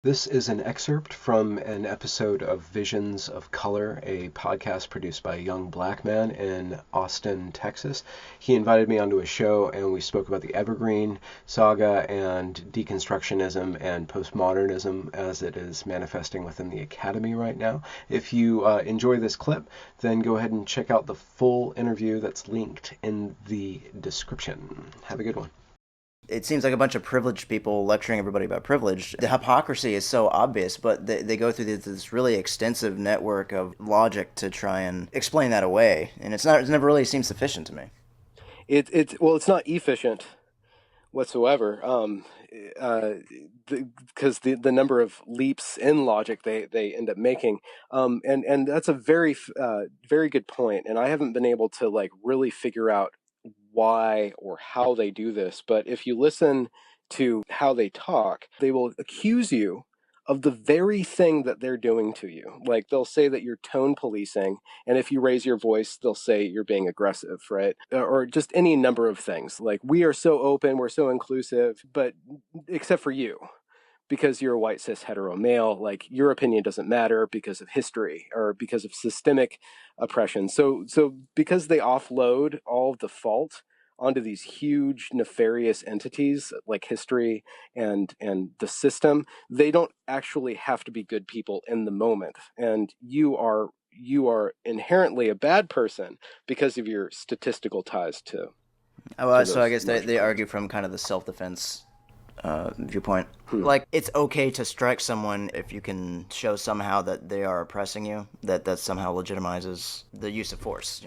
This is an excerpt from an episode of Visions of Color, a podcast produced by a young black man in Austin, Texas. He invited me onto a show and we spoke about the Evergreen saga and deconstructionism and postmodernism as it is manifesting within the academy right now. If you enjoy this clip, then go ahead and check out the full interview that's linked in the description. Have a good one. It seems like a bunch of privileged people lecturing everybody about privilege. The hypocrisy is so obvious, but they go through this really extensive network of logic to try and explain that away, and it's never really seemed sufficient to me. It's not efficient whatsoever. Because the number of leaps in logic they end up making, and that's a very very good point. And I haven't been able to really figure out why or how they do this. But if you listen to how they talk, they will accuse you of the very thing that they're doing to you. Like they'll say that you're tone policing, and if you raise your voice, they'll say you're being aggressive, right? Or just any number of things. Like, we are so open, we're so inclusive, but except for you, because you're a white cis hetero male, like your opinion doesn't matter because of history or because of systemic oppression. So because they offload all of the fault onto these huge nefarious entities like history and the system, they don't actually have to be good people in the moment. And you are inherently a bad person because of your statistical ties to So I guess they powers. argue from kind of the self-defense viewpoint. Like, it's okay to strike someone if you can show somehow that they are oppressing you, that somehow legitimizes the use of force,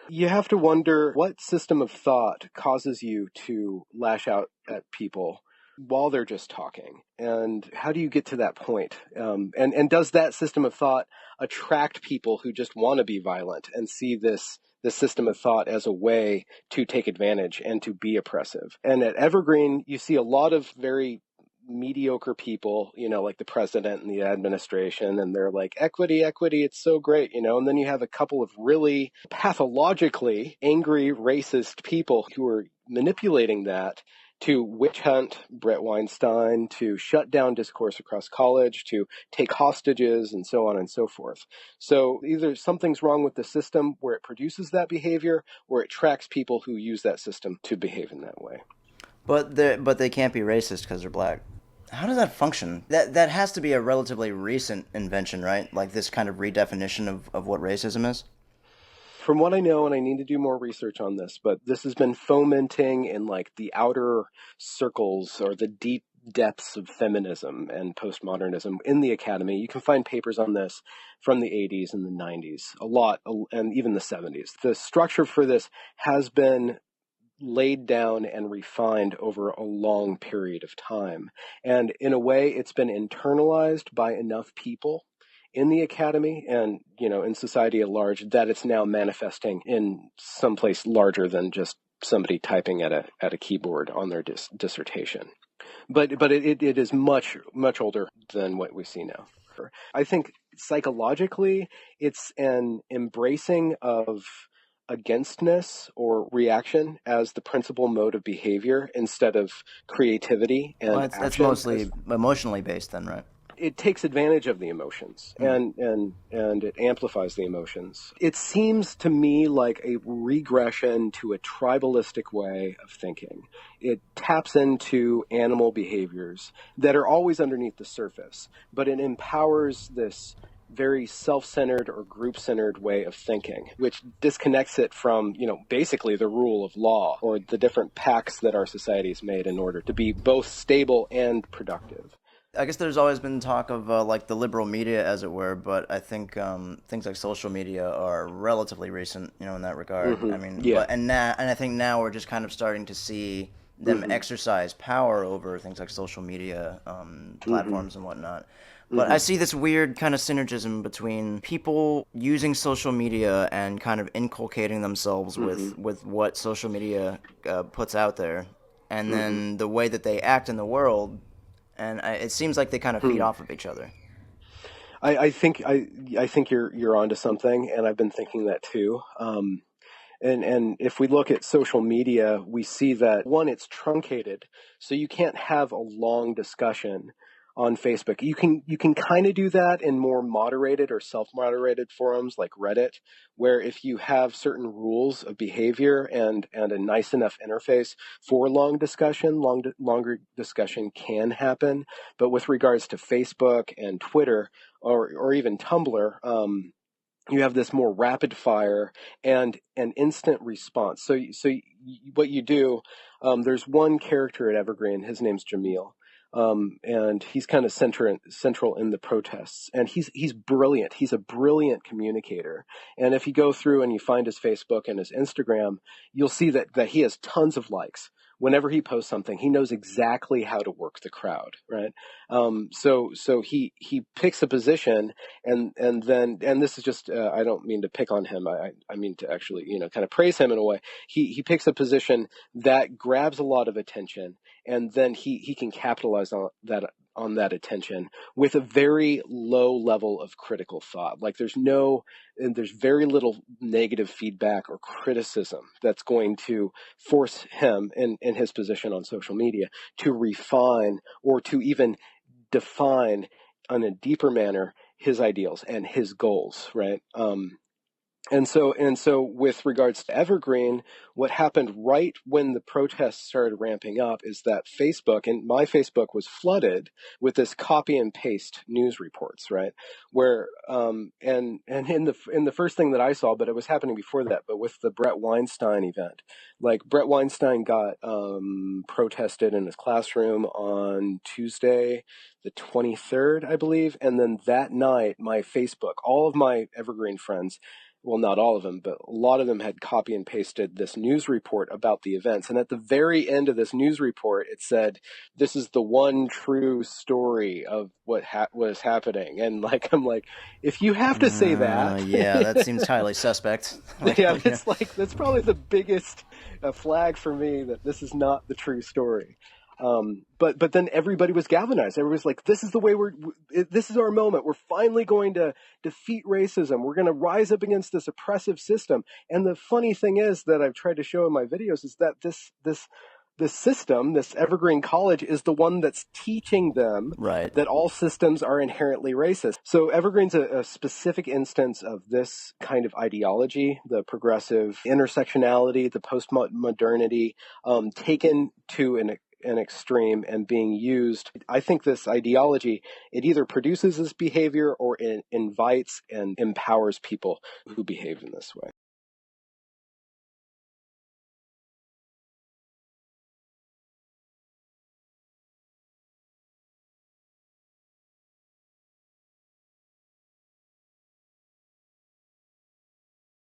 You have to wonder what system of thought causes you to lash out at people while they're just talking, and how do you get to that point? And does that system of thought attract people who just want to be violent and see this system of thought as a way to take advantage and to be oppressive? And at Evergreen, you see a lot of very mediocre people, like the president and the administration, and they're like, equity, it's so great, and then you have a couple of really pathologically angry, racist people who are manipulating that to witch hunt Brett Weinstein, to shut down discourse across college, to take hostages, and so on and so forth. So either something's wrong with the system where it produces that behavior, or it tracks people who use that system to behave in that way. But they can't be racist because they're black. How does that function? That has to be a relatively recent invention, right? Like this kind of redefinition of what racism is? From what I know, and I need to do more research on this, but this has been fomenting in like the outer circles or the deep depths of feminism and postmodernism in the academy. You can find papers on this from the 80s and the 90s, a lot, and even the 70s. The structure for this has been laid down and refined over a long period of time. And in a way, it's been internalized by enough people in the academy and, in society at large, that it's now manifesting in some place larger than just somebody typing at a keyboard on their dissertation. But it is much, much older than what we see now. I think psychologically, it's an embracing of againstness or reaction as the principal mode of behavior instead of creativity Well, and that's action. mostly emotionally based then, right? It takes advantage of the emotions and it amplifies the emotions. It seems to me like a regression to a tribalistic way of thinking. It taps into animal behaviors that are always underneath the surface, but it empowers this very self-centered or group-centered way of thinking, which disconnects it from, basically the rule of law or the different pacts that our society's made in order to be both stable and productive. I guess there's always been talk of like the liberal media, as it were, but I think things like social media are relatively recent, in that regard. I mean, Yeah. and I think now we're just kind of starting to see them exercise power over things like social media platforms and whatnot. But I see this weird kind of synergism between people using social media and kind of inculcating themselves with what social media puts out there, and then the way that they act in the world. And it seems like they kind of feed off of each other. I think you're onto something, and I've been thinking that too. And if we look at social media, we see that one, it's truncated, so you can't have a long discussion on Facebook. You can kind of do that in more moderated or self-moderated forums like Reddit, where if you have certain rules of behavior and a nice enough interface for longer discussion can happen. But with regards to Facebook and Twitter or even Tumblr, you have this more rapid fire and an instant response. What you do, there's one character at Evergreen. His name's Jamil, and he's kind of central in the protests. And he's brilliant. He's a brilliant communicator. And if you go through and you find his Facebook and his Instagram, you'll see that he has tons of likes. Whenever he posts something, he knows exactly how to work the crowd, right? So he picks a position, and this is just I don't mean to pick on him. I mean to actually kind of praise him in a way. He picks a position that grabs a lot of attention, and then he can capitalize on that attention with a very low level of critical thought. Like there's very little negative feedback or criticism that's going to force him in his position on social media to refine or to even define in a deeper manner his ideals and his goals, right? And so with regards to Evergreen, what happened right when the protests started ramping up is that Facebook, and my Facebook was flooded with this copy and paste news reports, right? Where and in the first thing that I saw, but it was happening before that, but with the Brett Weinstein event, like Brett Weinstein got protested in his classroom on Tuesday, the 23rd, I believe, and then that night, my Facebook, all of my Evergreen friends, well, not all of them, but a lot of them had copy and pasted this news report about the events. And at the very end of this news report, it said, "This is the one true story of what was happening." And I'm like, if you have to say that, yeah, that seems highly suspect. That's probably the biggest flag for me that this is not the true story. But then everybody was galvanized. Everybody's like, this is the way this is our moment. We're finally going to defeat racism. We're going to rise up against this oppressive system. And the funny thing is that I've tried to show in my videos is that this system, this Evergreen College, is the one that's teaching them right. that all systems are inherently racist. So Evergreen's a specific instance of this kind of ideology, the progressive intersectionality, the postmodernity, taken to an extreme and being used. I think this ideology, it either produces this behavior or it invites and empowers people who behave in this way.